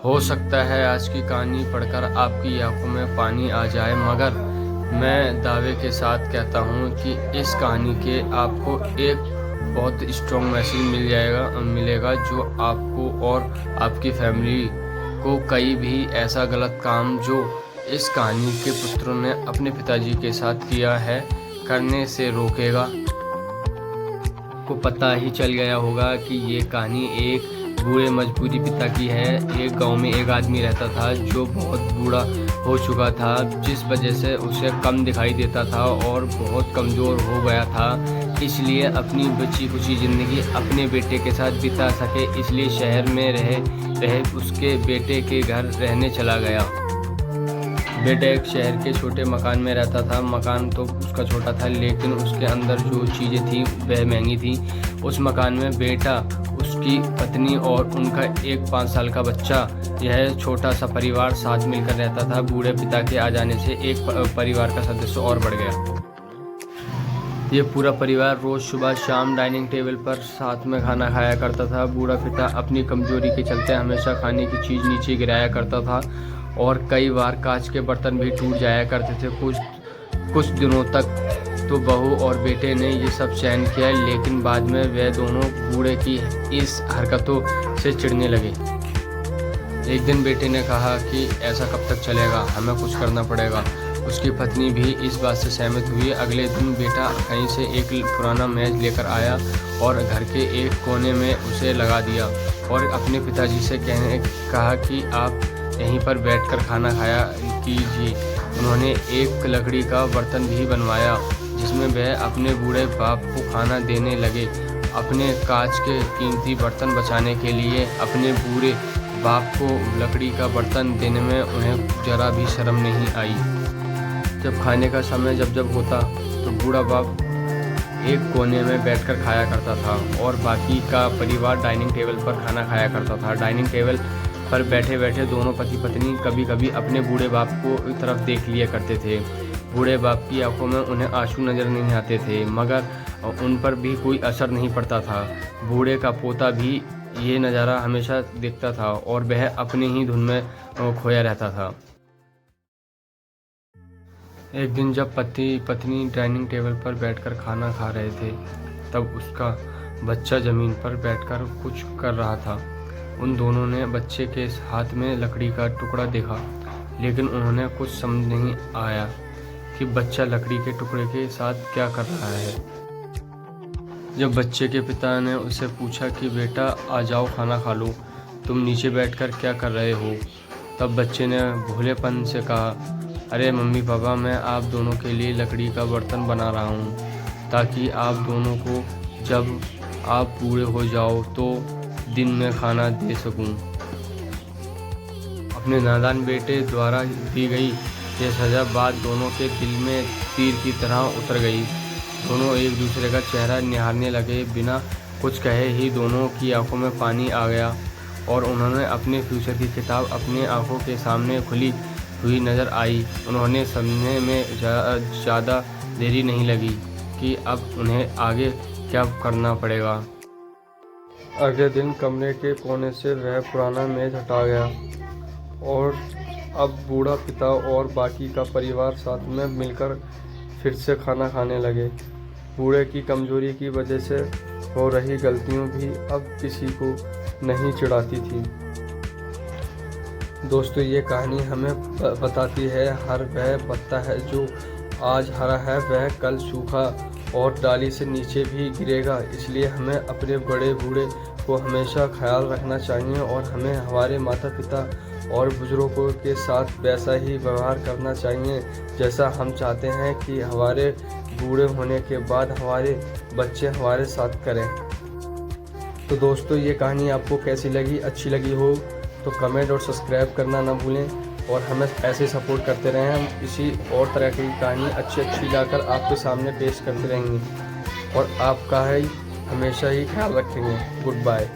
हो सकता है आज की कहानी पढ़कर आपकी आंखों में पानी आ जाए, मगर मैं दावे के साथ कहता हूँ कि इस कहानी के आपको एक बहुत स्ट्रॉन्ग मैसेज मिलेगा जो आपको और आपकी फैमिली को कई भी ऐसा गलत काम जो इस कहानी के पुत्रों ने अपने पिताजी के साथ किया है करने से रोकेगा। को पता ही चल गया होगा कि ये कहानी एक बूढ़े मजबूरी पिता की है। एक गांव में एक आदमी रहता था जो बहुत बूढ़ा हो चुका था, जिस वजह से उसे कम दिखाई देता था और बहुत कमज़ोर हो गया था। इसलिए अपनी बची खुची ज़िंदगी अपने बेटे के साथ बिता सके, इसलिए शहर में रहे उसके बेटे के घर रहने चला गया। बेटा एक शहर के छोटे मकान में रहता था। मकान तो उसका छोटा था, लेकिन उसके अंदर जो चीज़ें थी वह महंगी थी। उस मकान में बेटा, उसकी पत्नी और उनका एक 5 साल का बच्चा, यह छोटा सा परिवार साथ मिलकर रहता था। बूढ़े पिता के आ जाने से एक परिवार का सदस्य और बढ़ गया। ये पूरा परिवार रोज़ सुबह शाम डाइनिंग टेबल पर साथ में खाना खाया करता था। बूढ़ा पिता अपनी कमजोरी के चलते हमेशा खाने की चीज़ नीचे गिराया करता था और कई बार कांच के बर्तन भी टूट जाया करते थे। कुछ दिनों तक तो बहू और बेटे ने ये सब सहन किया, लेकिन बाद में वे दोनों बूढ़े की इस हरकतों से चिढ़ने लगे। एक दिन बेटे ने कहा कि ऐसा कब तक चलेगा, हमें कुछ करना पड़ेगा। उसकी पत्नी भी इस बात से सहमत हुई। अगले दिन बेटा कहीं से एक पुराना मेज लेकर आया और घर के एक कोने में उसे लगा दिया और अपने पिताजी से कहा कि आप यहीं पर बैठकर खाना खाया कीजिए। उन्होंने एक लकड़ी का बर्तन भी बनवाया जिसमें वह अपने बूढ़े बाप को खाना देने लगे। अपने कांच के कीमती बर्तन बचाने के लिए अपने बूढ़े बाप को लकड़ी का बर्तन देने में उन्हें जरा भी शर्म नहीं आई। जब खाने का समय जब होता तो बूढ़ा बाप एक कोने में बैठकर खाया करता था और बाकी का परिवार डाइनिंग टेबल पर खाना खाया करता था। डाइनिंग टेबल पर बैठे बैठे दोनों पति पत्नी कभी कभी अपने बूढ़े बाप को तरफ देख लिया करते थे। बूढ़े बाप की आंखों में उन्हें आंसू नजर नहीं आते थे, मगर उन पर भी कोई असर नहीं पड़ता था। बूढ़े का पोता भी ये नज़ारा हमेशा देखता था और वह अपनी ही धुन में खोया रहता था। एक दिन जब पति पत्नी डाइनिंग टेबल पर बैठकर खाना खा रहे थे, तब उसका बच्चा ज़मीन पर बैठकर कुछ कर रहा था। उन दोनों ने बच्चे के हाथ में लकड़ी का टुकड़ा देखा, लेकिन उन्होंने कुछ समझ नहीं आया कि बच्चा लकड़ी के टुकड़े के साथ क्या कर रहा है। जब बच्चे के पिता ने उससे पूछा कि बेटा आ जाओ खाना खा लो, तुम नीचे बैठकर क्या कर रहे हो, तब बच्चे ने भोलेपन से कहा, अरे मम्मी पापा, मैं आप दोनों के लिए लकड़ी का बर्तन बना रहा हूँ ताकि आप दोनों को जब आप बूढ़े हो जाओ तो दिन में खाना दे सकूं। अपने नादान बेटे द्वारा दी गई ये सजा बाद दोनों के दिल में तीर की तरह उतर गई। दोनों एक दूसरे का चेहरा निहारने लगे। बिना कुछ कहे ही दोनों की आंखों में पानी आ गया और उन्होंने अपने फ्यूचर की किताब अपनी आंखों के सामने खुली हुई नज़र आई। उन्होंने समझने में ज़्यादा देरी नहीं लगी कि अब उन्हें आगे क्या करना पड़ेगा। अगले दिन कमरे के कोने से वह पुराना मेज हटा गया और अब बूढ़ा पिता और बाकी का परिवार साथ में मिलकर फिर से खाना खाने लगे। बूढ़े की कमजोरी की वजह से हो रही गलतियों भी अब किसी को नहीं चिढ़ाती थी। दोस्तों, ये कहानी हमें बताती है हर वह पत्ता है जो आज हरा है वह कल सूखा और डाली से नीचे भी गिरेगा। इसलिए हमें अपने बड़े बूढ़े को हमेशा ख्याल रखना चाहिए और हमें हमारे माता पिता और बुजुर्गों के साथ वैसा ही व्यवहार करना चाहिए जैसा हम चाहते हैं कि हमारे बूढ़े होने के बाद हमारे बच्चे हमारे साथ करें। तो दोस्तों, ये कहानी आपको कैसी लगी? अच्छी लगी हो तो कमेंट और सब्सक्राइब करना ना भूलें और हमें ऐसे सपोर्ट करते रहें। हम इसी और तरह की कहानी अच्छी लाकर आपके सामने पेश करते रहेंगे और आपका है हमेशा ही ख्याल रखेंगे। Good bye.